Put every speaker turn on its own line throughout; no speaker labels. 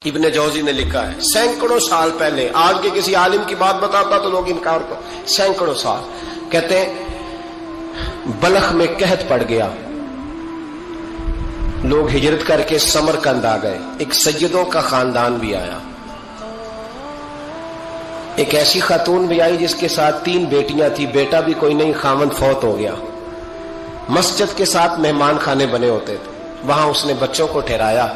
ابن جوزی نے لکھا ہے سینکڑوں سال پہلے، آج کے کسی عالم کی بات بتاتا تو لوگ انکار کو، سینکڑوں سال کہتے ہیں بلخ میں قحط پڑ گیا، لوگ ہجرت کر کے سمرقند آ گئے، ایک سیدوں کا خاندان بھی آیا، ایک ایسی خاتون بھی آئی جس کے ساتھ 3 بیٹیاں تھی، بیٹا بھی کوئی نہیں، خاوند فوت ہو گیا، مسجد کے ساتھ مہمان خانے بنے ہوتے تھے، وہاں اس نے بچوں کو ٹھہرایا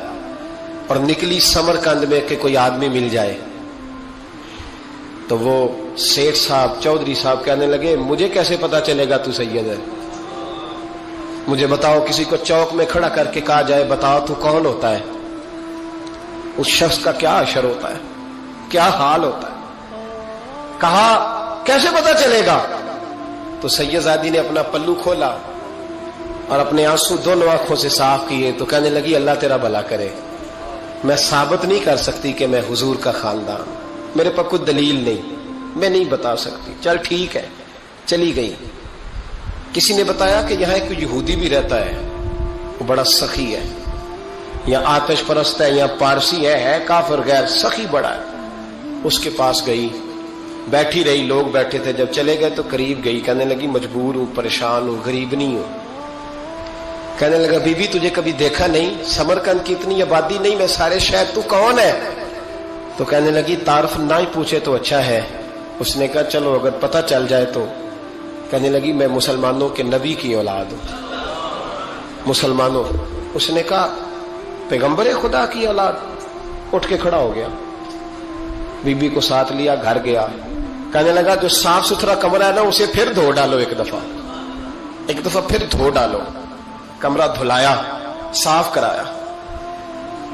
اور نکلی سمرقند میں کہ کوئی آدمی مل جائے، تو وہ سیٹھ صاحب چودھری صاحب کہنے لگے مجھے کیسے پتا چلے گا تو سید ہے، مجھے بتاؤ، کسی کو چوک میں کھڑا کر کے کہا جائے بتاؤ تو کون ہوتا ہے، اس شخص کا کیا اشر ہوتا ہے، کیا حال ہوتا ہے، کہا کیسے پتا چلے گا؟ تو سید زادی نے اپنا پلو کھولا اور اپنے آنسو دونوں آنکھوں سے صاف کیے تو کہنے لگی اللہ تیرا بھلا کرے، میں ثابت نہیں کر سکتی کہ میں حضور کا خاندان، میرے پاس کوئی دلیل نہیں، میں نہیں بتا سکتی، چل ٹھیک ہے، چلی گئی۔ کسی نے بتایا کہ یہاں ایک یہودی بھی رہتا ہے، وہ بڑا سخی ہے، یا آتش پرست ہے، یا پارسی ہے کافر غیر، سخی بڑا ہے، اس کے پاس گئی، بیٹھی رہی، لوگ بیٹھے تھے، جب چلے گئے تو قریب گئی، کہنے لگی مجبور ہوں، پریشان ہوں، غریب نہیں ہوں، کہنے لگا بی بی تجھے کبھی دیکھا نہیں، سمرقند کی اتنی آبادی نہیں، میں سارے شہر، تو کون ہے؟ تو کہنے لگی تعارف نہ ہی پوچھے تو اچھا ہے۔ اس نے کہا چلو اگر پتہ چل جائے تو، کہنے لگی میں مسلمانوں کے نبی کی اولاد ہوں، مسلمانوں، اس نے کہا پیغمبر خدا کی اولاد، اٹھ کے کھڑا ہو گیا، بی بی کو ساتھ لیا، گھر گیا، کہنے لگا جو صاف ستھرا کمرہ ہے نا اسے پھر دھو ڈالو، ایک دفعہ پھر دھو ڈالو، کمرہ دھلایا، صاف کرایا،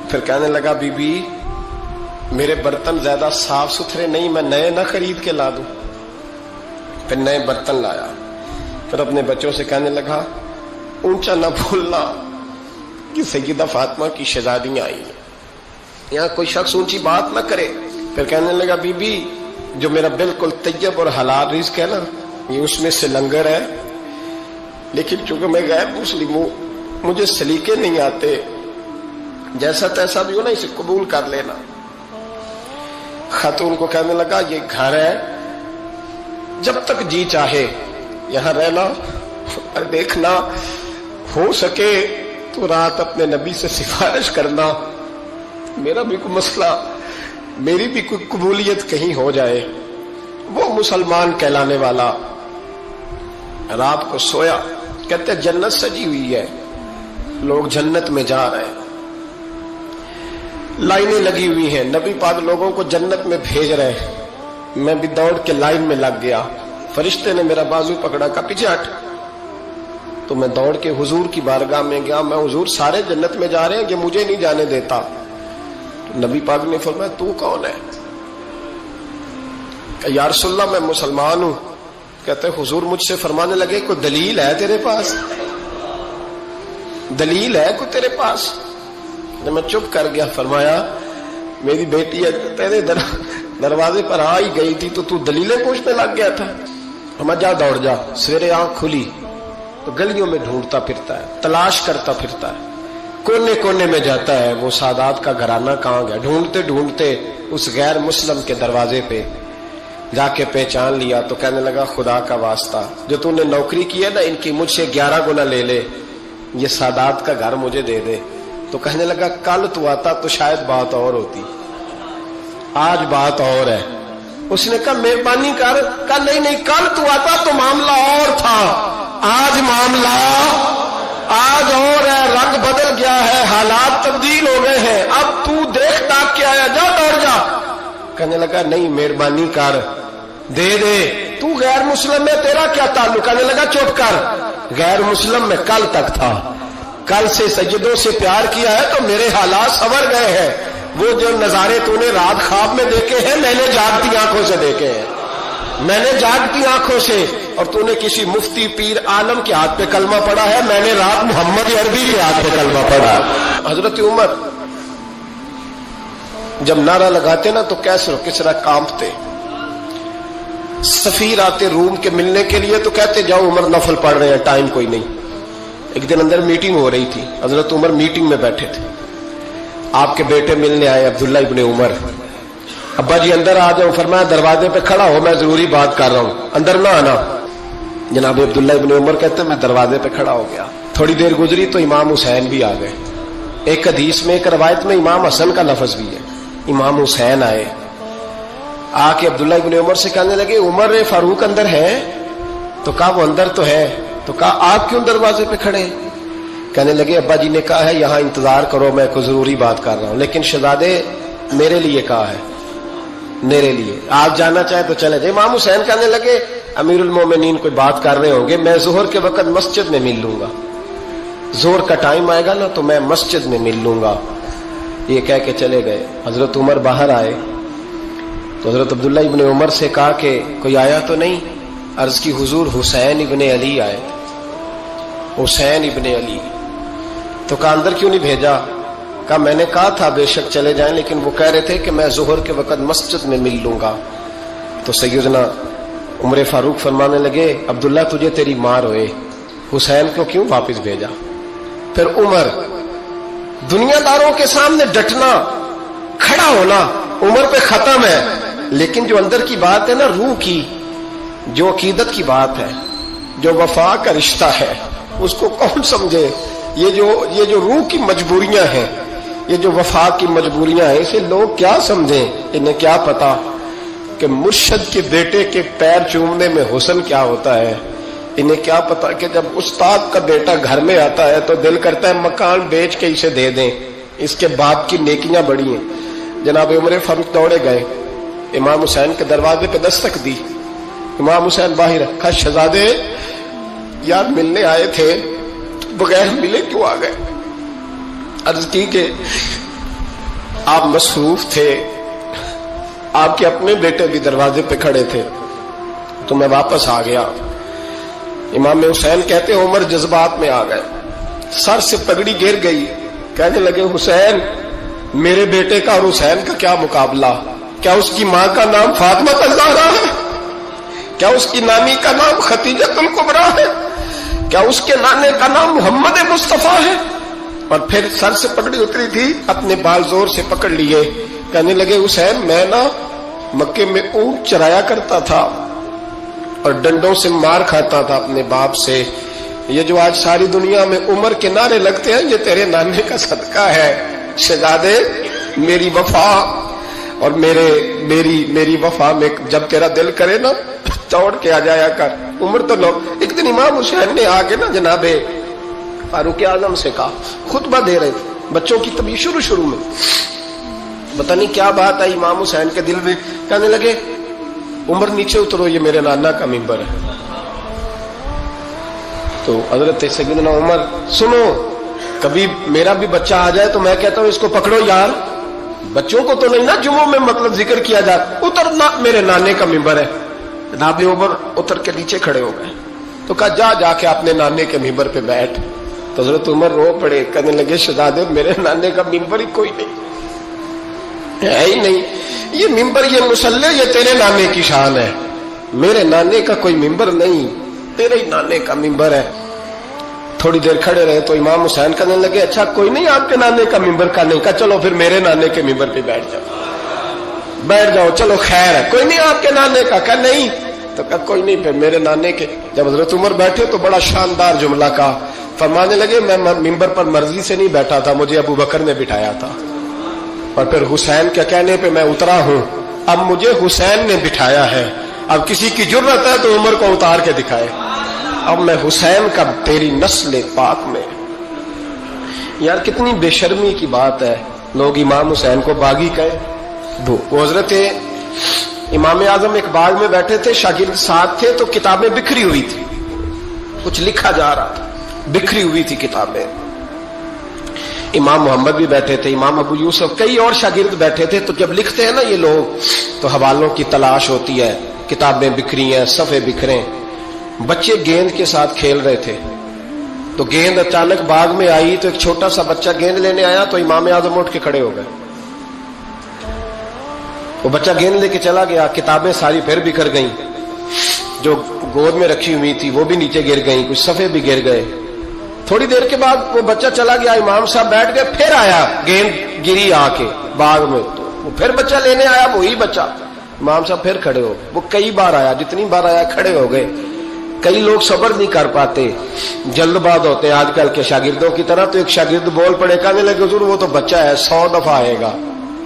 پھر کہنے لگا بی بی میرے برتن زیادہ صاف ستھرے نہیں، میں نئے نہ خرید کے لا دوں، پھر نئے برتن لایا، پھر اپنے بچوں سے کہنے لگا اونچا نہ بھولنا کہ سیدہ فاطمہ کی شہزادیاں آئی ہیں، یہاں کوئی شخص اونچی بات نہ کرے۔ پھر کہنے لگا بی بی جو میرا بالکل طیب اور حلال رزق ہے نا، یہ اس میں سے لنگر ہے، لیکن چونکہ میں غیر مسلم ہوں، مجھے سلیقے نہیں آتے، جیسا تیسا بھی ہو نا اسے قبول کر لینا۔ خاتون کو کہنے لگا یہ گھر ہے، جب تک جی چاہے یہاں رہنا، اور دیکھنا ہو سکے تو رات اپنے نبی سے سفارش کرنا، میرا بھی کوئی مسئلہ، میری بھی کوئی قبولیت کہیں ہو جائے۔ وہ مسلمان کہلانے والا رات کو سویا، کہتے جنت سجی ہوئی ہے، لوگ جنت میں جا رہے ہیں، لائنیں لگی ہوئی ہیں، نبی پاک لوگوں کو جنت میں بھیج رہے ہیں، میں بھی دوڑ کے لائن میں لگ گیا، فرشتے نے میرا بازو پکڑا، کہا پیچھے ہٹ، تو میں دوڑ کے حضور کی بارگاہ میں گیا، میں حضور سارے جنت میں جا رہے ہیں، یہ مجھے نہیں جانے دیتا۔ نبی پاک نے فرمایا تو کون ہے؟ کہ یا رسول اللہ میں مسلمان ہوں۔ کہتے حضور مجھ سے فرمانے لگے کوئی دلیل ہے تیرے پاس؟ دلیل ہے کوئی تیرے پاس؟ میں چپ کر گیا، فرمایا میری بیٹی ہے تیرے دروازے پر آ ہی گئی تھی تو دلیلیں پوچھنے لگ گیا تھا۔ فرمایا جا دوڑ جا، سویرے آنکھ کھلی تو گلیوں میں ڈھونڈتا پھرتا ہے، تلاش کرتا پھرتا ہے، کونے کونے میں جاتا ہے وہ سادات کا گھرانہ کہاں گیا، ڈھونڈتے ڈھونڈتے اس غیر مسلم کے دروازے پہ جا کے پہچان لیا، تو کہنے لگا خدا کا واسطہ جو تو نے نوکری کی ہے نا ان کی مجھ سے 11 گنا لے لے، یہ سادات کا گھر مجھے دے دے۔ تو کہنے لگا کل تو آتا تو شاید بات اور ہوتی، آج بات اور ہے۔ اس نے کہا مہربانی کر، کہا نہیں کل تو آتا تو معاملہ اور تھا، آج معاملہ آج اور ہے، رنگ بدل گیا ہے، حالات تبدیل ہو گئے ہیں، اب تو دیکھ تاک کے آیا، جا دوڑ جا۔ کہنے لگا نہیں مہربانی کر، دے دے، تو غیر مسلم میں تیرا کیا تعلق؟ کہنے لگا چپ کر، غیر مسلم میں کل تک تھا، کل سے سجدوں سے پیار کیا ہے تو میرے حالات سنور گئے ہیں، وہ جو نظارے تو نے رات خواب میں دیکھے ہیں میں نے جاگتی آنکھوں سے دیکھے ہیں، میں نے جاگتی آنکھوں سے، اور تو نے کسی مفتی پیر عالم کے ہاتھ پہ کلمہ پڑھا ہے، میں نے رات محمد عربی کے ہاتھ پہ کلمہ پڑھا۔ حضرت عمر جب نعرہ لگاتے نا تو کیسر کسرا کانپتے، سفیر آتے روم کے ملنے کے لیے تو کہتے جاؤ عمر نفل پڑھ رہے ہیں، ٹائم کوئی نہیں۔ ایک دن اندر میٹنگ ہو رہی تھی، حضرت عمر میٹنگ میں بیٹھے تھے، آپ کے بیٹے ملنے آئے عبداللہ ابن عمر. ابا جی اندر آ جاؤ. فرمایا دروازے پہ کھڑا ہو, میں ضروری بات کر رہا ہوں, اندر نہ آنا. جناب عبداللہ ابن عمر کہتے ہیں میں دروازے پہ کھڑا ہو گیا. تھوڑی دیر گزری تو امام حسین بھی آ گئے. ایک حدیث میں ایک روایت میں امام حسن کا لفظ بھی ہے. امام حسین آئے, آ کے عبداللہ ابن عمر سے کہنے لگے عمر فاروق اندر ہے؟ تو کہا وہ اندر تو ہے. تو کہا آپ کیوں دروازے پہ کھڑے؟ کہنے لگے ابا جی نے کہا ہے یہاں انتظار کرو, میں کوئی ضروری بات کر رہا ہوں. لیکن شہزادے میرے لیے کہا ہے, میرے لیے, آپ جانا چاہے تو چلے جائے. امام حسین کہنے لگے امیر المومنین کوئی بات کر رہے ہوں گے, میں ظہر کے وقت مسجد میں مل لوں گا, ظہر کا ٹائم آئے گا نا تو میں مسجد میں مل لوں گا. یہ کہہ کے چلے گئے. حضرت عمر باہر آئے تو حضرت عبداللہ ابن عمر سے کہا کہ کوئی آیا تو نہیں؟ عرض کی حضور حسین ابن علی آئے. حسین ابن علی. تو کہا اندر کیوں نہیں بھیجا؟ کہا میں نے کہا تھا بے شک چلے جائیں, لیکن وہ کہہ رہے تھے کہ میں ظہر کے وقت مسجد میں مل لوں گا. تو سیدنا عمر فاروق فرمانے لگے عبداللہ تجھے تیری ماں روئے, حسین کو کیوں واپس بھیجا؟ پھر عمر دنیا داروں کے سامنے ڈٹنا, کھڑا ہونا عمر پہ ختم ہے, لیکن جو اندر کی بات ہے نا, روح کی, جو عقیدت کی بات ہے, جو وفا کا رشتہ ہے, اس کو کون سمجھے؟ یہ جو روح کی مجبوریاں ہیں, یہ جو وفا کی مجبوریاں ہیں, اسے لوگ کیا سمجھیں؟ انہیں کیا پتا کہ مرشد کے بیٹے کے پیر چومنے میں حسن کیا ہوتا ہے. انہیں کیا پتا کہ جب استاد کا بیٹا گھر میں آتا ہے تو دل کرتا ہے مکان بیچ کے اسے دے دیں, اس کے باپ کی نیکیاں بڑی ہیں. جناب عمر فاروق دوڑے گئے, امام حسین کے دروازے پہ دستک دی. امام حسین باہر رکھا, شہزادے یار ملنے آئے تھے, بغیر ملے کیوں آ گئے؟ عرض کی کہ آپ مصروف تھے, آپ کے اپنے بیٹے بھی دروازے پہ کھڑے تھے, تو میں واپس آ گیا. امام حسین کہتے عمر جذبات میں آ گئے, سر سے پگڑی گر گئی, کہنے لگے حسین میرے بیٹے کا اور حسین کا کیا مقابلہ؟ کیا اس کی ماں کا نام فاطمہ الزہرا ہے؟ کیا اس کی نانی کا نام ختیجہ الکبریٰ ہے؟ کیا اس کے نانے کا نام محمد مصطفیٰ ہے؟ اور پھر سر سے پگڑی اتری تھی, اپنے بال زور سے پکڑ لیے, کہنے لگے حسین میں نا مکے میں اونٹ چرایا کرتا تھا اور ڈنڈوں سے مار کھاتا تھا اپنے باپ سے. یہ جو آج ساری دنیا میں عمر کے نعرے لگتے ہیں, یہ تیرے نانے کا صدقہ ہے. شہزادے میری وفا اور میری وفا میں جب تیرا دل کرے نا توڑ کے آ جایا کر. عمر تو لوگ ایک دن امام حسین نے آگے نا جناب فاروق اعظم سے کہا, خطبہ دے رہے تھے, بچوں کی طبیعت شروع میں, پتہ نہیں کیا بات آئی امام حسین کے دل میں, کہنے لگے عمر نیچے اترو, یہ میرے نانا کا ممبر ہے. تو حضرت سیدنا عمر سنو, کبھی میرا بھی بچہ آ جائے تو میں کہتا ہوں اس کو پکڑو یار, بچوں کو تو نہیں نا جمعوں میں مطلب ذکر کیا جاتا, اترنا میرے نانے کا ممبر ہے. جناب عمر اتر کے نیچے کھڑے ہو گئے, تو کہا جا کے اپنے نانے کے ممبر پہ بیٹھ. تو حضرت عمر رو پڑے, کہنے لگے شہزادے میرے نانے کا ممبر ہی کوئی نہیں ہے ہی نہیں, یہ ممبر یہ مصلی یہ تیرے نانے کی شان ہے, میرے نانے کا کوئی ممبر نہیں, تیرے ہی نانے کا ممبر ہے. تھوڑی دیر کھڑے رہے تو امام حسین کہنے لگے اچھا کوئی نہیں آپ کے نانے کا ممبر کا نہیں, کہا چلو پھر میرے نانے کے ممبر پہ بیٹھ جاؤ, چلو خیر ہے, کوئی نہیں آپ کے نانے کا, کہا نہیں, تو کہا کوئی نہیں پھر میرے نانے کے. جب حضرت عمر بیٹھے تو بڑا شاندار جملہ کہا, فرمانے لگے میں ممبر پر مرضی سے نہیں بیٹھا تھا, مجھے ابو بکر نے بٹھایا تھا, اور پھر حسین کے کہنے پہ میں اترا ہوں, اب مجھے حسین نے بٹھایا ہے, اب کسی کی جرت ہے تو عمر کو اتار کے دکھائے, اب میں حسین کا تیری نسل پاک میں. یار کتنی بے شرمی کی بات ہے, لوگ امام حسین کو باغی کہے. وہ حضرت امام اعظم ایک باغ میں بیٹھے تھے, شاگرد ساتھ تھے, تو کتابیں بکھری ہوئی تھی, کچھ لکھا جا رہا تھا, بکھری ہوئی تھی کتابیں. امام محمد بھی بیٹھے تھے, امام ابو یوسف, کئی اور شاگرد بیٹھے تھے. تو جب لکھتے ہیں نا یہ لوگ تو حوالوں کی تلاش ہوتی ہے, کتابیں بکھری ہیں, صفحے بکھرے. بچے گیند کے ساتھ کھیل رہے تھے, تو گیند اچانک باغ میں آئی, تو ایک چھوٹا سا بچہ گیند لینے آیا, تو امام اعظم اٹھ کے کھڑے ہو گئے. وہ بچہ گیند لے کے چلا گیا, کتابیں ساری پھر بکھر گئیں, جو گود میں رکھی ہوئی تھی وہ بھی نیچے گر گئیں, کچھ صفحے بھی گر گئے. تھوڑی دیر کے بعد وہ بچہ چلا گیا, امام صاحب بیٹھ گئے, پھر آیا گیند گری آ کے باغ میں, تو وہ پھر بچہ لینے آیا, وہی بچہ. امام صاحب پھر کھڑے ہو, وہ کئی بار آیا, جتنی بار آیا کھڑے ہو گئے. کئی لوگ صبر نہیں کر پاتے, جلد باز ہوتے ہیں آج کل کے شاگردوں کی طرح. تو ایک شاگرد بول پڑے, کہنے لگے حضور وہ تو بچہ ہے 100 دفعہ آئے گا.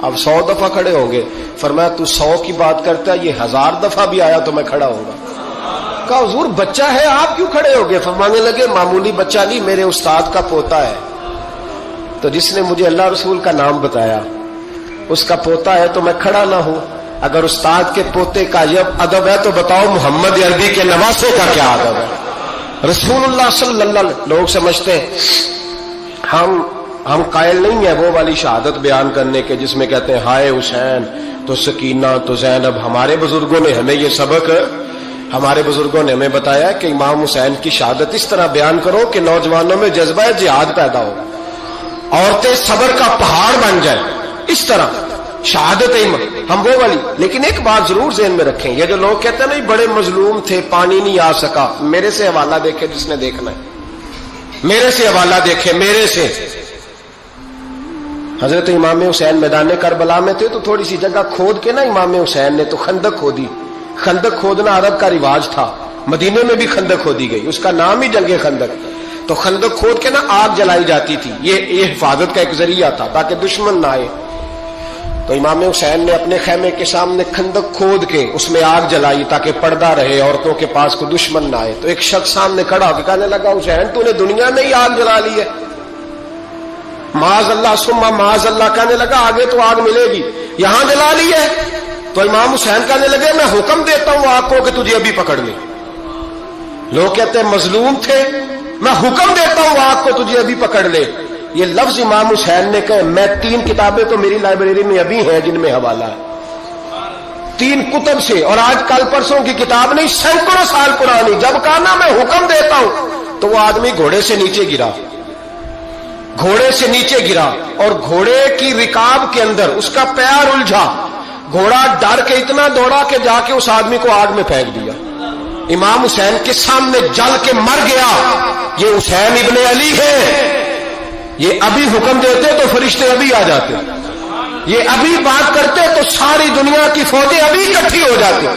اب 100 دفعہ کھڑے ہوں گے. فرمایا تو 100 کی بات کرتا ہے, یہ 1000 دفعہ بھی آیا تو میں کھڑا ہوں گا. کہا حضور بچہ ہے آپ کیوں کھڑے ہو گئے؟ فرمانے لگے معمولی بچہ نہیں, میرے استاد کا پوتا ہے. تو جس نے مجھے اللہ رسول کا نام بتایا اس کا پوتا ہے تو میں کھڑا نہ ہوں. اگر استاد کے پوتے کا یہ ادب ہے تو بتاؤ محمد عربی کے نواسے کا کیا ادب ہے؟ رسول اللہ صلی اللہ علیہ وسلم. لوگ سمجھتے ہیں ہم قائل نہیں ہیں وہ والی شہادت بیان کرنے کے جس میں کہتے ہیں ہائے حسین تو سکینہ تو زینب. ہمارے بزرگوں نے ہمیں یہ سبق, ہمارے بزرگوں نے ہمیں بتایا کہ امام حسین کی شہادت اس طرح بیان کرو کہ نوجوانوں میں جذبہ جہاد پیدا ہو, عورتیں صبر کا پہاڑ بن جائیں. اس طرح شہادت ہم وہ والی. لیکن ایک بات ضرور ذہن میں رکھیں, یہ جو لوگ کہتے ہیں نا بڑے مظلوم تھے پانی نہیں آ سکا, میرے سے حوالہ دیکھے جس نے دیکھنا ہے, میرے سے حوالہ دیکھے, میرے سے. حضرت امام حسین میدان کربلا میں تھے تو تھوڑی سی جگہ کھود کے نا امام حسین نے تو خندق کھودی. خندق کھودنا عرب کا رواج تھا, مدینے میں بھی خندق کھودی گئی, اس کا نام ہی جنگ خندق. تو خندق کھود کے نا آگ جلائی جاتی تھی, یہ حفاظت کا ایک ذریعہ تھا تاکہ دشمن نہ آئے. تو امام حسین نے اپنے خیمے کے سامنے خندق کھود کے اس میں آگ جلائی تاکہ پردہ رہے, عورتوں کے پاس کو دشمن نہ آئے. تو ایک شخص سامنے کھڑا ہو کے کہنے لگا حسین تو نے دنیا میں ہی آگ جلا لی ہے. معاذ اللہ ثم معاذ اللہ. کہنے لگا آگے تو آگ ملے گی, یہاں جلا لی ہے. تو امام حسین کہنے لگے میں حکم دیتا ہوں آگ کو کہ تجھے ابھی پکڑ لے. لوگ کہتے ہیں مظلوم تھے, میں حکم دیتا ہوں آگ کو تجھے ابھی پکڑ لے. یہ لفظ امام حسین نے کہے. میں 3 کتابیں تو میری لائبریری میں ابھی ہیں جن میں حوالہ ہے, 3 کتب سے, اور آج کل پرسوں کی کتاب نہیں, سینکڑوں سال پرانی. جب کہا نا میں حکم دیتا ہوں تو وہ آدمی گھوڑے سے نیچے گرا, گھوڑے سے نیچے گرا, اور گھوڑے کی رکاب کے اندر اس کا پیر الجھا. گھوڑا ڈر کے اتنا دوڑا کہ جا کے اس آدمی کو آگ میں پھینک دیا. امام حسین کے سامنے جل کے مر گیا. یہ حسین ابن علی ہے. یہ ابھی حکم دیتے تو فرشتے ابھی آ جاتے, یہ ابھی بات کرتے تو ساری دنیا کی فوجیں ابھی اکٹھی ہو جاتی.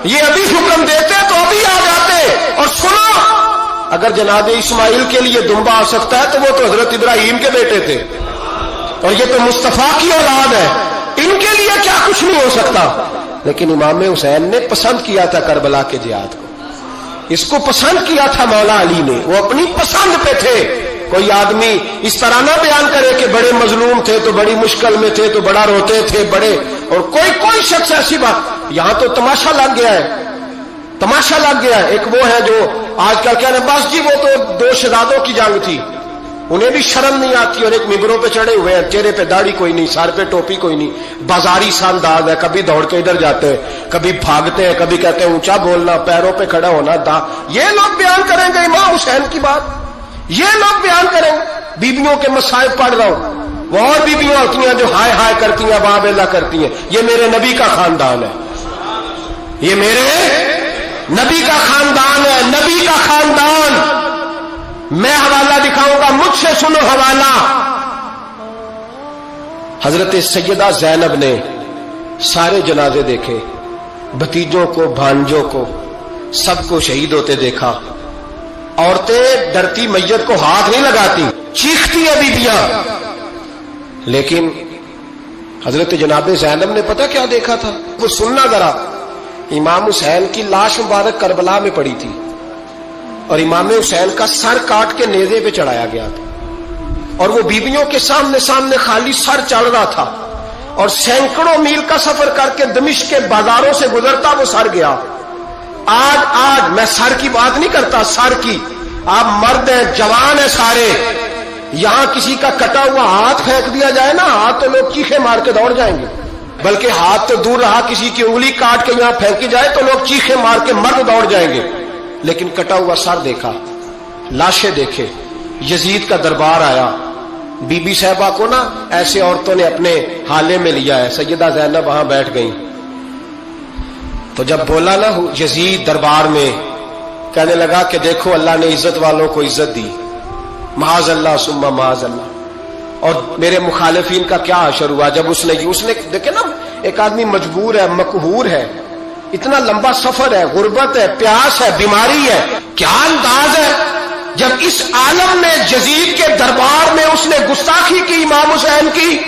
یہ ابھی حکم دیتے تو ابھی آ جاتے. اور سنو, اگر جناب اسماعیل کے لیے دمبا آ سکتا ہے تو وہ تو حضرت ابراہیم کے بیٹے تھے, اور یہ تو مصطفیٰ کی اولاد ہے, ان کے لیے کیا کچھ نہیں ہو سکتا. لیکن امام حسین نے پسند کیا تھا کربلا کے جہاد کو, اس کو پسند کیا تھا مولا علی نے, وہ اپنی پسند پہ تھے. کوئی آدمی اس طرح نہ بیان کرے کہ بڑے مظلوم تھے تو بڑی مشکل میں تھے تو بڑا روتے تھے بڑے, اور کوئی شخص ایسی بات. یہاں تو تماشا لگ گیا ہے, تماشا لگ گیا ہے. ایک وہ ہے جو آج کل کہنے بس جی وہ تو 2 شہزادوں کی جنگ تھی, انہیں بھی شرم نہیں آتی, اور ایک ممبروں پہ چڑھے ہوئے ہیں, چہرے پہ داڑھی کوئی نہیں, سر پہ ٹوپی کوئی نہیں, بازاری سا انداز ہے. کبھی دوڑ کے ادھر جاتے ہیں, کبھی بھاگتے ہیں, کبھی کہتے ہیں اونچا بولنا, پیروں پہ کھڑا ہونا. یہ لوگ بیان کریں گے امام حسین کی بات, یہ لوگ بیان کریں گے. بیبیوں کے مصائب پڑھ رہا ہوں, وہ اور بیبیاں ہوتی ہیں جو ہائے ہائے کرتی ہیں, واہ بیلا کرتی ہیں. یہ میرے نبی کا خاندان ہے, یہ میرے نبی کا خاندان ہے, نبی کا خاندان. میں حوالہ دکھاؤں گا, مجھ سے سنو حوالہ. حضرت سیدہ زینب نے سارے جنازے دیکھے, بھتیجوں کو, بھانجوں کو, سب کو شہید ہوتے دیکھا. عورتیں ڈرتی میت کو ہاتھ نہیں لگاتی, چیختی ہیں بیبیاں. لیکن حضرت جناب زینب نے پتہ کیا دیکھا تھا, وہ سننا ذرا. امام حسین کی لاش مبارک کربلا میں پڑی تھی, اور امام حسین کا سر کاٹ کے نیزے پہ چڑھایا گیا تھا, اور وہ بیبیوں کے سامنے خالی سر چڑھ رہا تھا, اور سینکڑوں میل کا سفر کر کے دمشق کے بازاروں سے گزرتا وہ سر گیا. آج میں سر کی بات نہیں کرتا, سر کی. آپ مرد ہیں, جوان ہیں سارے, یہاں کسی کا کٹا ہوا ہاتھ پھینک دیا جائے نا, ہاتھ تو لوگ چیخے مار کے دوڑ جائیں گے. بلکہ ہاتھ تو دور رہا, کسی کی انگلی کاٹ کے یہاں پھینکی جائے تو لوگ چیخے مار کے مرد دوڑ جائیں گے. لیکن کٹا ہوا سر دیکھا, لاشیں دیکھے. یزید کا دربار آیا, بی بی صاحبہ کو نا ایسے عورتوں نے اپنے حالے میں لیا ہے. سیدہ زینب وہاں بیٹھ گئی. تو جب بولا نا یزید دربار میں, کہنے لگا کہ دیکھو اللہ نے عزت والوں کو عزت دی, معاذ اللہ ثم معاذ اللہ. اور میرے مخالفین کا کیا حشر ہوا جب اس نے دیکھے نا، ایک آدمی مجبور ہے، مقہور ہے، اتنا لمبا سفر ہے، غربت ہے، پیاس ہے، بیماری ہے، کیا انداز ہے جب اس عالم میں یزید کے دربار میں اس نے گستاخی کی امام حسین کی.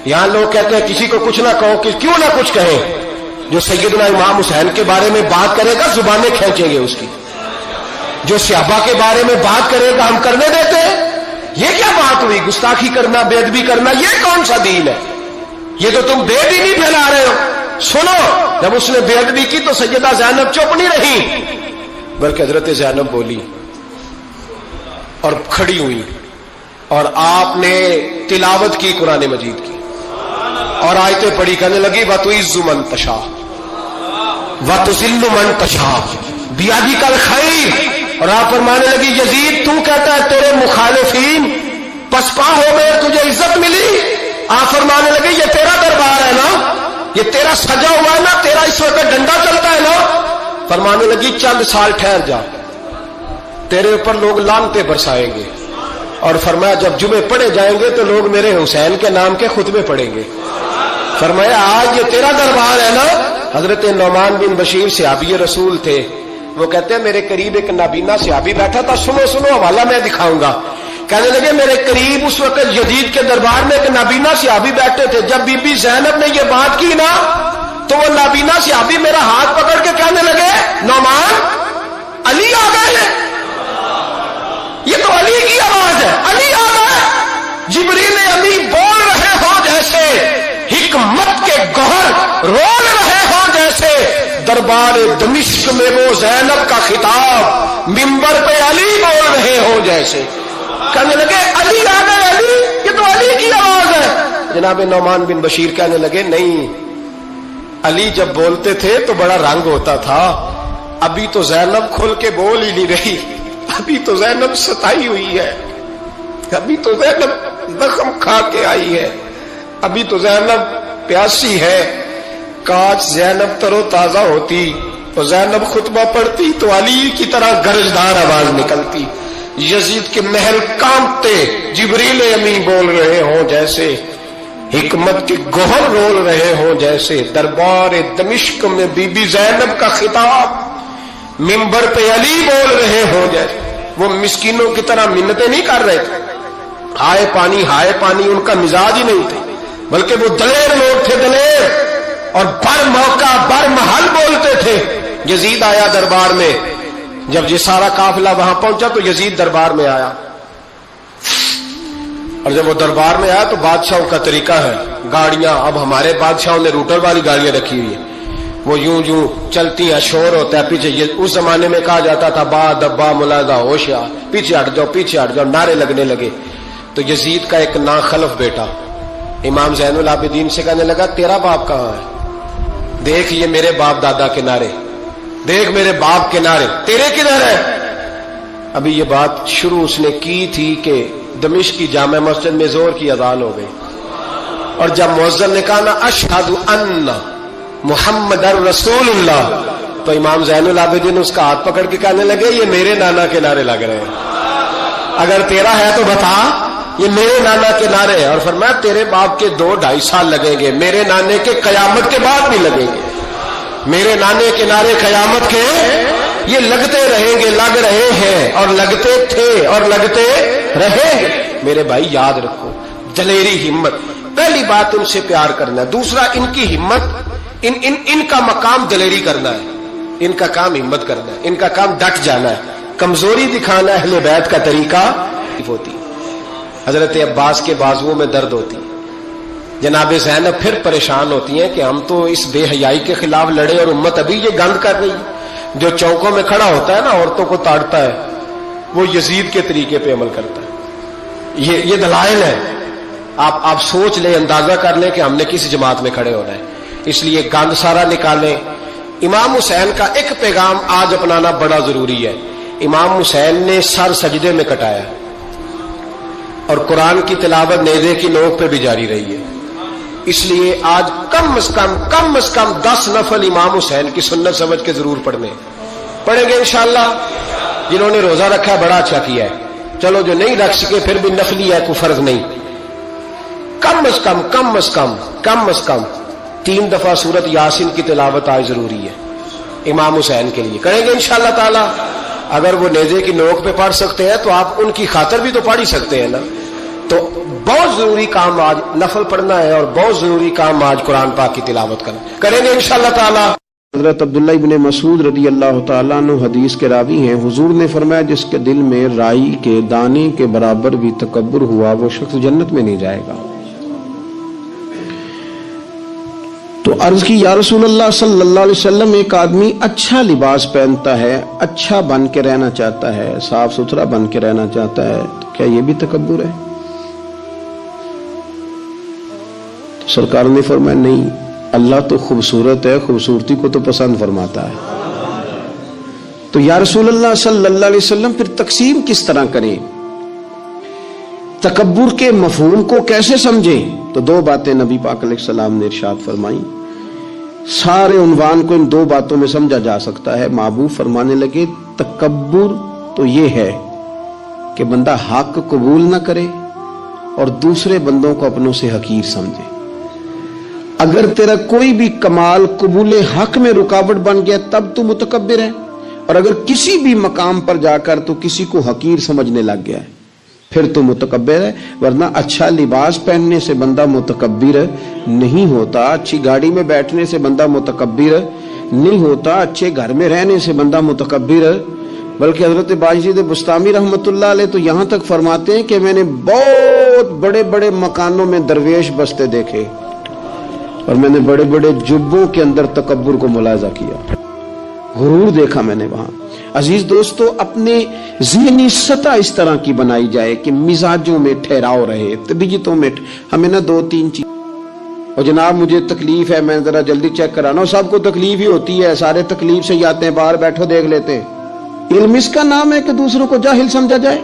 یہاں لوگ کہتے ہیں کسی کو کچھ نہ کہو، کیوں نہ کچھ کہیں، جو سیدنا امام حسین کے بارے میں بات کرے گا زبانیں کھینچیں گے اس کی، جو صحابہ کے بارے میں بات کرے گا ہم کرنے دیتے ہیں. یہ کیا بات ہوئی؟ گستاخی کرنا، بے ادبی کرنا، یہ کون سا دین ہے؟ یہ تو تم بے دینی پھیلا رہے ہو. سنو، جب اس نے بے ادبی کی تو سیدہ زینب چپ نہیں رہی، بلکہ حضرت زینب بولی اور کھڑی ہوئی اور آپ نے تلاوت کی قرآن مجید کی اور آیتیں پڑھی، کہنے لگی وَتُعِزُّ مَن تَشَاءُ وَتُذِلُّ مَن تَشَاءُ بِیَدِکَ الْخَیْرُ. اور آپ فرمانے لگی یزید تو کہتا ہے تیرے مخالفین پسپا ہو گئے، تجھے عزت ملی. آپ فرمانے لگے یہ تیرا دربار ہے نا، یہ تیرا سجا ہوا ہے نا، تیرا اس وقت ڈنڈا چلتا ہے نا. فرمانے لگی چند سال ٹھہر جا، تیرے اوپر لوگ لعنتیں برسائیں گے. اور فرمایا جب جمعے پڑھے جائیں گے تو لوگ میرے حسین کے نام کے خطبے پڑھیں گے. فرمایا آج یہ تیرا دربار ہے نا. حضرت نعمان بن بشیر صحابی رسول تھے، وہ کہتے ہیں میرے قریب ایک نابینا صحابی بیٹھا تھا، سنو حوالہ میں دکھاؤں گا. کہنے لگے میرے قریب اس وقت یزید کے دربار میں ایک نابینا صحابی بیٹھے تھے. جب بی بی زینب نے یہ بات کی نا تو وہ نابینا صحابی میرا ہاتھ پکڑ کے کہنے لگے نعمان علی آ گئے ہیں. یہ تو علی کی آواز ہے، علی آ گئے. جبریل امی بول رہے ہو جیسے، حکمت کے گوہر رول رہے ہو جیسے. دربار دمشق میں وہ زینب کا خطاب منبر پہ علی بول رہے ہو جیسے. کہنے لگے علی آ گئے، علی، یہ تو علی کی آواز ہے. جناب نعمان بن بشیر کہنے لگے نہیں، علی جب بولتے تھے تو بڑا رنگ ہوتا تھا، ابھی تو زینب کھل کے بول ہی نہیں رہی، ابھی تو زینب ستائی ہوئی ہے، ابھی تو زینب زخم کھا کے آئی ہے، ابھی تو زینب پیاسی ہے. کاش زینب تر و تازہ ہوتی اور زینب خطبہ پڑھتی تو علی کی طرح گرجدار آواز نکلتی. یزید کے محل کانپتے، جبریل امی بول رہے ہوں جیسے، حکمت کے گوہر رول رہے ہوں جیسے. دربار دمشق میں بی بی زینب کا خطاب منبر پہ علی بول رہے ہوں جیسے. وہ مسکینوں کی طرح منتیں نہیں کر رہے تھے، ہائے پانی ان کا مزاج ہی نہیں تھا، بلکہ وہ دلیر لوگ تھے، دلیر، اور بر موقع بر محل بولتے تھے. یزید آیا دربار میں، جب یہ سارا قافلہ وہاں پہنچا تو یزید دربار میں آیا. اور جب وہ دربار میں آیا تو بادشاہوں کا طریقہ ہے، گاڑیاں، اب ہمارے بادشاہوں نے روٹر والی گاڑیاں رکھی ہوئی ہیں، وہ یوں چلتی ہیں، شور ہوتا ہے پیچھے. اس زمانے میں کہا جاتا تھا با دبا ملازہ ہوشیار، پیچھے ہٹ جاؤ، نعرے لگنے لگے. تو یزید کا ایک ناخلف بیٹا امام زین العابدین سے کہنے لگا تیرا باپ کہاں ہے؟ دیکھ یہ میرے باپ دادا کے نعرے، دیکھ میرے باپ کے نعرے، تیرے کدھر ہے؟ ابھی یہ بات شروع اس نے کی تھی کہ دمشق کی جامع مسجد میں زور کی اذان ہو گئی، اور جب مؤذن نے کہا نا اشہد ان محمد رسول اللہ، تو امام زین العابدین اس کا ہاتھ پکڑ کے کہنے لگے یہ میرے نانا کے نعرے لگ رہے ہیں، اگر تیرا ہے تو بتا، یہ میرے نانا کے نعرے ہیں. اور فرمایا تیرے باپ کے 2-2.5 سال لگیں گے، میرے نانے کے قیامت کے بعد بھی لگیں گے. میرے نانے کے نعرے قیامت کے یہ لگتے رہیں گے، لگ رہے ہیں اور لگتے تھے اور لگتے رہیں گے. میرے بھائی یاد رکھو، دلیری، ہمت، پہلی بات ان سے پیار کرنا ہے. دوسرا ان کی ہمت، ان کا مقام دلیری کرنا ہے، ان کا کام ہمت کرنا ہے، ان کا کام ڈٹ جانا ہے. کمزوری دکھانا اہل بیت کا طریقہ ہوتی. حضرت عباس کے بازوؤں میں درد ہوتی، جناب زینب پھر پریشان ہوتی ہیں کہ ہم تو اس بے حیائی کے خلاف لڑے اور امت ابھی یہ گند کر رہی ہے. جو چوکوں میں کھڑا ہوتا ہے نا عورتوں کو تاڑتا ہے، وہ یزید کے طریقے پہ عمل کرتا ہے. یہ دلائل ہے، آپ سوچ لیں، اندازہ کر لیں کہ ہم نے کس جماعت میں کھڑے ہونا ہے. اس لیے گند سارا نکالیں. امام حسین کا ایک پیغام آج اپنانا بڑا ضروری ہے. امام حسین نے سر سجدے میں کٹایا اور قرآن کی تلاوت نیزے کی نوک پہ بھی جاری رہی ہے. اس لیے آج کم از کم 10 نفل امام حسین کی سنت سمجھ کے ضرور پڑھیں گے انشاءاللہ. جنہوں نے روزہ رکھا ہے بڑا اچھا کیا ہے، چلو جو نہیں رکھ سکے پھر بھی نفلی ہے، کوئی فرض نہیں، کم از کم 3 دفعہ سورت یاسین کی تلاوت آج ضروری ہے امام حسین کے لیے. کریں گے انشاءاللہ تعالی. اگر وہ نیزے کی نوک پہ پڑھ سکتے ہیں تو آپ ان کی خاطر بھی تو پڑھ ہی سکتے ہیں نا. تو بہت ضروری کام آج نفل پڑھنا ہے، اور بہت ضروری کام آج قرآن پاک کی تلاوت کرنا. کریں گے انشاءاللہ تعالی. حضرت عبداللہ ابن مسعود رضی اللہ تعالیٰ عنہ حدیث کے راوی ہیں. حضور نے فرمایا جس کے دل میں رائی کے دانے کے برابر بھی تکبر ہوا وہ شخص جنت میں نہیں جائے گا. تو عرض کی یا رسول اللہ صلی اللہ علیہ وسلم، ایک آدمی اچھا لباس پہنتا ہے، اچھا بن کے رہنا چاہتا ہے، صاف ستھرا بن کے رہنا چاہتا ہے، تو کیا یہ بھی تکبر ہے؟ تو سرکار نے فرمایا نہیں، اللہ تو خوبصورت ہے، خوبصورتی کو تو پسند فرماتا ہے. تو یا رسول اللہ صلی اللہ علیہ وسلم پھر تقسیم کس طرح کریں؟ تکبر کے مفہوم کو کیسے سمجھیں؟ تو 2 باتیں نبی پاک علیہ السلام نے ارشاد فرمائی. سارے عنوان کو ان 2 باتوں میں سمجھا جا سکتا ہے. محبوب فرمانے لگے تکبر تو یہ ہے کہ بندہ حق قبول نہ کرے اور دوسرے بندوں کو اپنوں سے حقیر سمجھے. اگر تیرا کوئی بھی کمال قبول حق میں رکاوٹ بن گیا تب تو متکبر ہے، اور اگر کسی بھی مقام پر جا کر تو کسی کو حقیر سمجھنے لگ گیا ہے پھر تو متکبر ہے. ورنہ اچھا لباس پہننے سے بندہ متکبر نہیں ہوتا، اچھی گاڑی میں بیٹھنے سے بندہ متکبر نہیں ہوتا، اچھے گھر میں رہنے سے بندہ متکبر. بلکہ حضرت باجید بستامی رحمت اللہ علیہ تو یہاں تک فرماتے ہیں کہ میں نے بہت بڑے بڑے مکانوں میں درویش بستے دیکھے اور میں نے بڑے بڑے جبوں کے اندر تکبر کو ملاحظہ کیا، غرور دیکھا میں نے وہاں. عزیز دوستو، اپنے ذہنی سطح اس طرح کی بنائی جائے کہ مزاجوں میں ٹھہراؤ رہے، طبیعتوں میں. ہمیں نا 2-3 چیز، اور جناب مجھے تکلیف ہے، میں ذرا جلدی چیک کرانا ہوں. سب کو تکلیف ہی ہوتی ہے، سارے تکلیف سے ہی آتے ہیں، باہر بیٹھو دیکھ لیتے ہیں. علم اس کا نام ہے کہ دوسروں کو جاہل سمجھا جائے.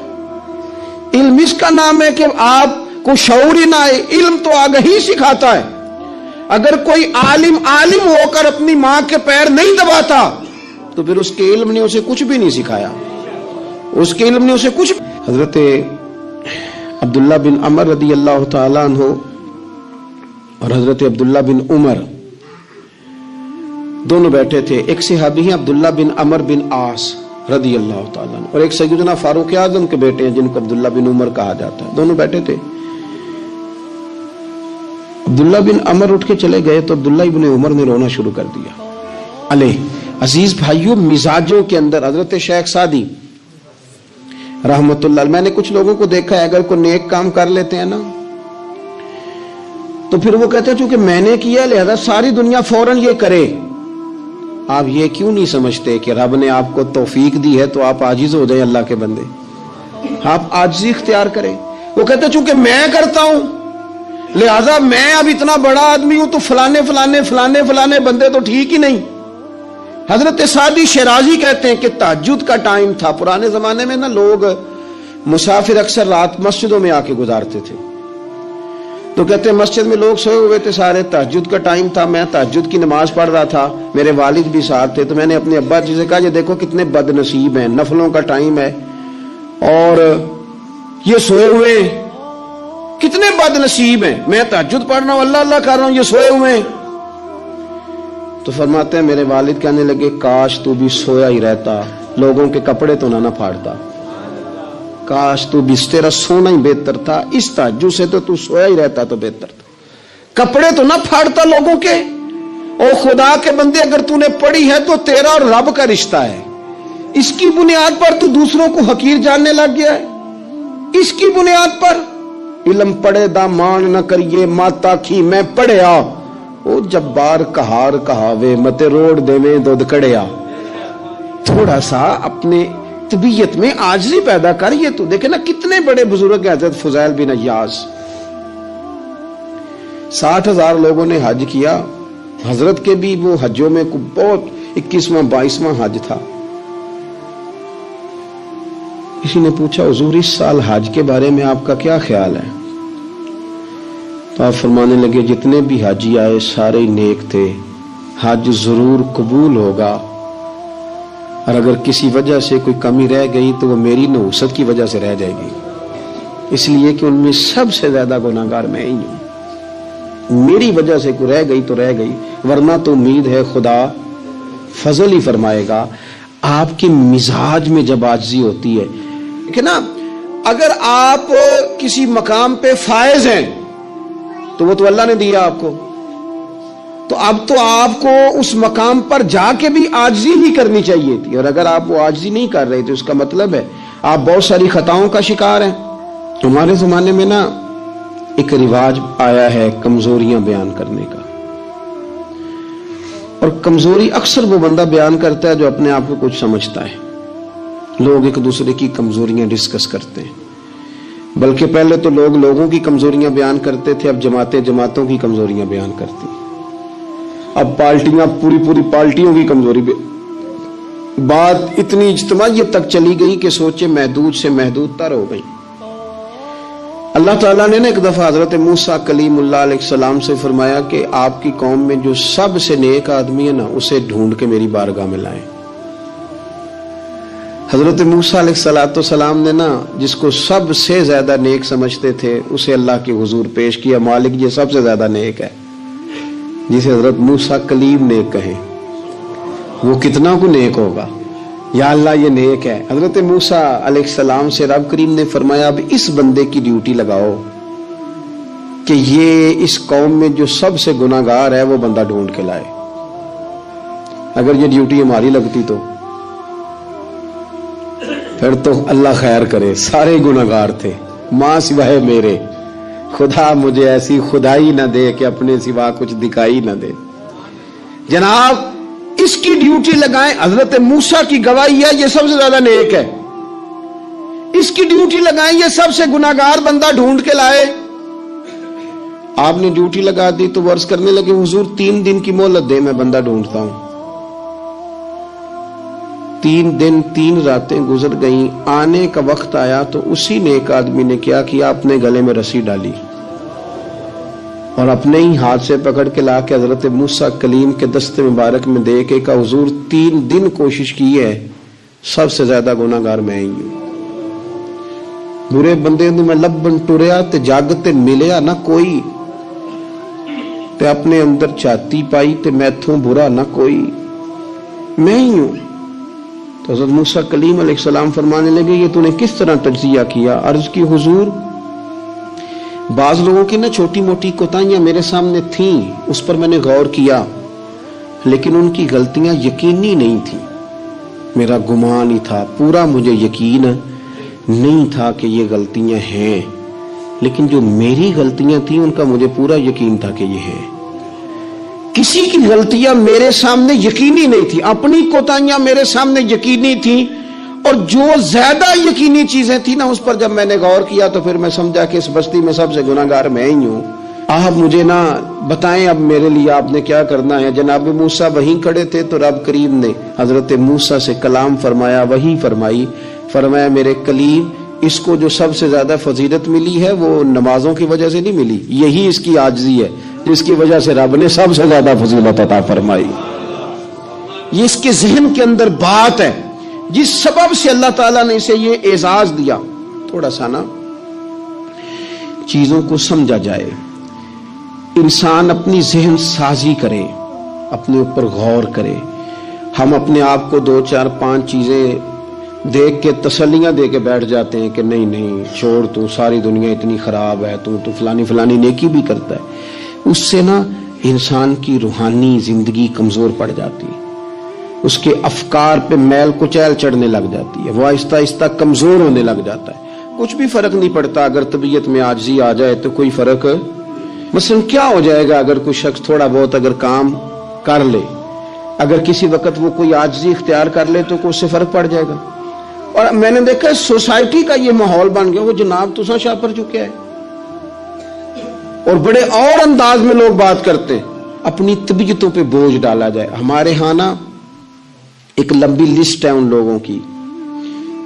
علم اس کا نام ہے کہ آپ کو شعور ہی نہ آئے. علم تو آگہی سکھاتا ہے. اگر کوئی عالم ہو کر اپنی ماں کے پیر نہیں دباتا تو پھر اس کے علم نے اسے کچھ بھی نہیں سکھایا، اس کے علم نے اسے کچھ. حضرت عبداللہ بن عمر رضی اللہ تعالیٰ عنہ اور حضرت عبداللہ بن عمر دونوں بیٹھے تھے. ایک صحابی ہیں عبداللہ بن عمر بن عاص رضی اللہ تعالیٰ عنہ، اور ایک سیدنا فاروق اعظم کے بیٹے ہیں جن کو عبداللہ بن عمر کہا جاتا ہے. دونوں بیٹھے تھے. عبداللہ بن عمر اٹھ کے چلے گئے تو عبداللہ بن عمر نے رونا شروع کر دیا. علیہ عزیز بھائیوں، مزاجوں کے اندر حضرت شیخ سعدی رحمت اللہ، میں نے کچھ لوگوں کو دیکھا ہے اگر کوئی نیک کام کر لیتے ہیں نا تو پھر وہ کہتے ہیں چونکہ میں نے کیا لہذا ساری دنیا فوراً یہ کرے. آپ یہ کیوں نہیں سمجھتے کہ رب نے آپ کو توفیق دی ہے تو آپ عاجز ہو جائیں اللہ کے بندے، آپ عاجزی اختیار کریں. وہ کہتے ہیں چونکہ میں کرتا ہوں لہذا میں اب اتنا بڑا آدمی ہوں تو فلانے فلانے فلانے فلانے بندے تو ٹھیک ہی نہیں. حضرت سعدی شیرازی کہتے ہیں کہ تہجد کا ٹائم تھا. پرانے زمانے میں نا لوگ مسافر اکثر رات مسجدوں میں آ کے گزارتے تھے، تو کہتے ہیں مسجد میں لوگ سوئے ہوئے تھے سارے، تہجد کا ٹائم تھا، میں تہجد کی نماز پڑھ رہا تھا، میرے والد بھی ساتھ تھے. تو میں نے اپنے ابا جی سے کہا یہ دیکھو کتنے بد نصیب ہیں، نفلوں کا ٹائم ہے اور یہ سوئے ہوئے، کتنے بد نصیب ہیں، میں تہجد پڑھ رہا ہوں، اللہ اللہ کر رہا ہوں، یہ سوئے ہوئے ہیں. تو فرماتے ہیں میرے والد کہنے لگے کاش تو بھی سویا ہی رہتا، لوگوں کے کپڑے تو نہ پھاڑتا، کاش تو بھی، تیرا سونا ہی بہتر تھا، اس تہجد سے تو سویا ہی رہتا تو بہتر تھا، کپڑے تو نہ پھاڑتا لوگوں کے. اور خدا کے بندے اگر تو نے پڑھی ہے تو تیرا اور رب کا رشتہ ہے، اس کی بنیاد پر تو دوسروں کو حقیر جاننے لگ گیا ہے. اس کی بنیاد پر علم پڑھے دا مان نہ کریے ماتا کھی میں پڑھیا، او جبار کہار کہاوے متے روڑ دے میں دودھ کڑیا. تھوڑا سا اپنے طبیعت میں عاجزی پیدا کر. یہ تو دیکھیں نا کتنے بڑے بزرگ ہیں، حضرت فضیل بن عیاض، 60,000 لوگوں نے حج کیا، حضرت کے بھی وہ حجوں میں بہت 21واں 22واں حج تھا. کسی نے پوچھا حضور اس سال حج کے بارے میں آپ کا کیا خیال ہے؟ تو آپ فرمانے لگے جتنے بھی حاجی آئے سارے نیک تھے، حج ضرور قبول ہوگا اور اگر کسی وجہ سے کوئی کمی رہ گئی تو وہ میری نحوست کی وجہ سے رہ جائے گی، اس لیے کہ ان میں سب سے زیادہ گناہگار میں ہی ہوں، میری وجہ سے کوئی رہ گئی تو رہ گئی، ورنہ تو امید ہے خدا فضل ہی فرمائے گا۔ آپ کے مزاج میں جب عاجزی ہوتی ہے کہ نا، اگر آپ کسی مقام پہ فائز ہیں تو وہ تو اللہ نے دیا آپ کو، تو اب تو آپ کو اس مقام پر جا کے بھی عاجزی ہی کرنی چاہیے تھی، اور اگر آپ وہ عاجزی نہیں کر رہے تو اس کا مطلب ہے آپ بہت ساری خطاؤں کا شکار ہیں۔ ہمارے زمانے میں نا ایک رواج آیا ہے کمزوریاں بیان کرنے کا، اور کمزوری اکثر وہ بندہ بیان کرتا ہے جو اپنے آپ کو کچھ سمجھتا ہے۔ لوگ ایک دوسرے کی کمزوریاں ڈسکس کرتے ہیں، بلکہ پہلے تو لوگ لوگوں کی کمزوریاں بیان کرتے تھے، اب جماعتیں جماعتوں کی کمزوریاں بیان کرتی ہیں، اب پارٹیاں پوری پارٹیوں کی کمزوری بات اتنی اجتماعیت تک چلی گئی کہ سوچے محدود سے محدود تر ہو گئی۔ اللہ تعالیٰ نے ایک دفعہ حضرت موسیٰ کلیم اللہ علیہ السلام سے فرمایا کہ آپ کی قوم میں جو سب سے نیک آدمی ہے نا، اسے ڈھونڈ کے میری بارگاہ میں لائیں۔ حضرت موسیٰ علیہ السلام نے نا جس کو سب سے زیادہ نیک سمجھتے تھے اسے اللہ کے حضور پیش کیا، مالک یہ سب سے زیادہ نیک ہے، جسے حضرت موسیٰ کلیم نیک کہیں، وہ کتنا کو نیک ہوگا، یا اللہ یہ نیک ہے۔ حضرت موسیٰ علیہ السلام سے رب کریم نے فرمایا اب اس بندے کی ڈیوٹی لگاؤ کہ یہ اس قوم میں جو سب سے گناہگار ہے وہ بندہ ڈھونڈ کے لائے۔ اگر یہ ڈیوٹی ہماری لگتی تو پھر تو اللہ خیر کرے، سارے گناہگار تھے ماں سوائے میرے، خدا مجھے ایسی خدائی نہ دے کہ اپنے سوا کچھ دکھائی نہ دے۔ جناب اس کی ڈیوٹی لگائیں، حضرت موسیٰ کی گواہی ہے یہ سب سے زیادہ نیک ہے، اس کی ڈیوٹی لگائیں، یہ سب سے گناہگار بندہ ڈھونڈ کے لائے۔ آپ نے ڈیوٹی لگا دی تو وہ عرض کرنے لگے حضور 3 دن کی مہلت دے، میں بندہ ڈھونڈتا ہوں۔ 3 دن 3 راتیں گزر گئیں، آنے کا وقت آیا تو اسی نیک آدمی نے کیا کیا، اپنے گلے میں رسی ڈالی اور اپنے ہی ہاتھ سے پکڑ کے لا کے حضرت موسیٰ کلیم کے دست مبارک میں دے کے کہا حضور 3 دن کوشش کی ہے، سب سے زیادہ گناہگار میں ہی ہوں۔ برے بندے نوں میں لبن ٹریا تے جگ تے ملیا نہ کوئی، تے اپنے اندر چھاتی پائی تے میتھوں برا نہ کوئی، میں ہی ہوں۔ تو حضرت موسیٰ کلیم علیہ السلام فرمانے لگے یہ تو نے کس طرح تجزیہ کیا؟ عرض کی حضور بعض لوگوں کی نا چھوٹی موٹی کوتاہیاں میرے سامنے تھیں، اس پر میں نے غور کیا، لیکن ان کی غلطیاں یقینی نہیں تھیں، میرا گمان ہی تھا، پورا مجھے یقین نہیں تھا کہ یہ غلطیاں ہیں، لیکن جو میری غلطیاں تھیں ان کا مجھے پورا یقین تھا کہ یہ ہیں۔ کسی کی غلطیاں میرے سامنے یقینی نہیں تھی، اپنی کوتاہیاں میرے سامنے یقینی تھیں، اور جو زیادہ یقینی چیزیں تھیں نا اس پر جب میں نے غور کیا تو پھر میں سمجھا کہ اس بستی میں سب سے گناہگار میں ہی ہوں۔ آپ مجھے نا بتائیں اب میرے لیے آپ نے کیا کرنا ہے؟ جناب موسیٰ وہیں کھڑے تھے تو رب کریم نے حضرت موسیٰ سے کلام فرمایا، وحی فرمائی، فرمایا میرے کلیم اس کو جو سب سے زیادہ فضیلت ملی ہے وہ نمازوں کی وجہ سے نہیں ملی، یہی اس کی عاجزی ہے جس کی وجہ سے رب نے سب سے زیادہ فضیلت عطا فرمائی۔ یہ اس کے ذہن کے اندر بات ہے جس سبب سے اللہ تعالیٰ نے اسے یہ اعزاز دیا۔ تھوڑا سا نا چیزوں کو سمجھا جائے، انسان اپنی ذہن سازی کرے، اپنے اوپر غور کرے۔ ہم اپنے آپ کو 2 4 5 چیزیں دیکھ کے تسلیاں دے کے بیٹھ جاتے ہیں کہ نہیں نہیں چھوڑ، تو ساری دنیا اتنی خراب ہے، تو فلانی نیکی بھی کرتا ہے۔ اس سے نا انسان کی روحانی زندگی کمزور پڑ جاتی ہے، اس کے افکار پہ میل کچیل چڑھنے لگ جاتی ہے، وہ آہستہ آہستہ کمزور ہونے لگ جاتا ہے۔ کچھ بھی فرق نہیں پڑتا، اگر طبیعت میں عاجزی آ جائے تو کوئی فرق، مثلا کیا ہو جائے گا اگر کوئی شخص تھوڑا بہت اگر کام کر لے، اگر کسی وقت وہ کوئی عاجزی اختیار کر لے تو اس سے فرق پڑ جائے گا۔ اور میں نے دیکھا سوسائٹی کا یہ ماحول بن گیا، وہ جناب تساں شاہ پر چکے ہیں، اور بڑے اور انداز میں لوگ بات کرتے ہیں، اپنی طبیعتوں پہ بوجھ ڈالا جائے۔ ہمارے ہاں نا ایک لمبی لسٹ ہے ان لوگوں کی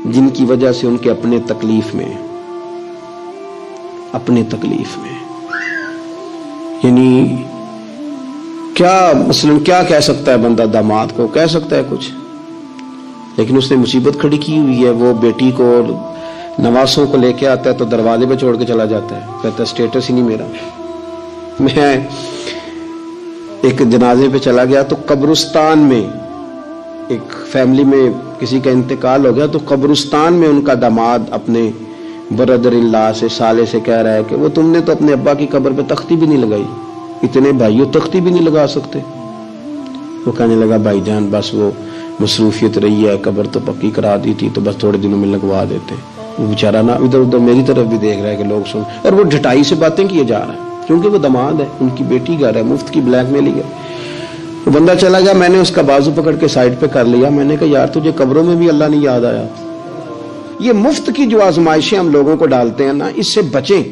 جن کی وجہ سے ان کے اپنے تکلیف میں یعنی کیا مثلا کیا کہہ سکتا ہے بندہ؟ داماد کو کہہ سکتا ہے کچھ؟ لیکن اس نے مصیبت کھڑی کی ہوئی ہے. وہ بیٹی کو نواسوں کو لے کے آتا ہے تو دروازے پہ چھوڑ کے چلا جاتا ہے, کہتا ہے اسٹیٹس ہی نہیں میرا. میں ایک جنازے پہ چلا گیا تو قبرستان میں ایک فیملی میں کسی کا انتقال ہو گیا, تو قبرستان میں ان کا داماد اپنے برادر اللہ سے, سالے سے کہہ رہا ہے کہ وہ تم نے تو اپنے ابا کی قبر پہ تختی بھی نہیں لگائی, اتنے بھائیوں تختی بھی نہیں لگا سکتے. وہ کہنے لگا بھائی جان بس وہ مصروفیت رہی ہے, قبر تو پکی کرا دی تھی تو بس تھوڑے دنوں میں لگوا دیتے. وہ بیچارہ نا ادھر ادھر میری طرف بھی دیکھ رہا ہے کہ لوگ سن, اور وہ ڈھٹائی سے باتیں کیے جا رہا ہے کیونکہ وہ داماد ہے, ان کی بیٹی گھر ہے, مفت کی بلیک میلنگ ہے. وہ بندہ چلا گیا, میں نے اس کا بازو پکڑ کے سائڈ پہ کر لیا. میں نے کہا یار تجھے قبروں میں بھی اللہ نہیں یاد آیا؟ یہ مفت کی جو آزمائشیں ہم لوگوں کو ڈالتے ہیں نا, اس سے بچیں.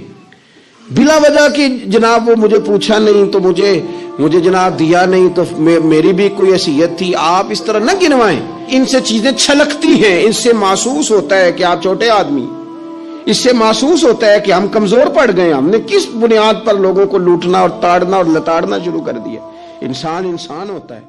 بلا وجہ کہ جناب وہ مجھے پوچھا نہیں تو مجھے جناب دیا نہیں تو میری بھی کوئی حیثیت تھی, آپ اس طرح نہ گنوائیں. ان سے چیزیں چھلکتی ہیں, ان سے محسوس ہوتا ہے کہ آپ چھوٹے آدمی, اس سے محسوس ہوتا ہے کہ ہم کمزور پڑ گئے, ہم نے کس بنیاد پر لوگوں کو لوٹنا اور تاڑنا اور لتاڑنا شروع کر دیا. انسان ہوتا ہے.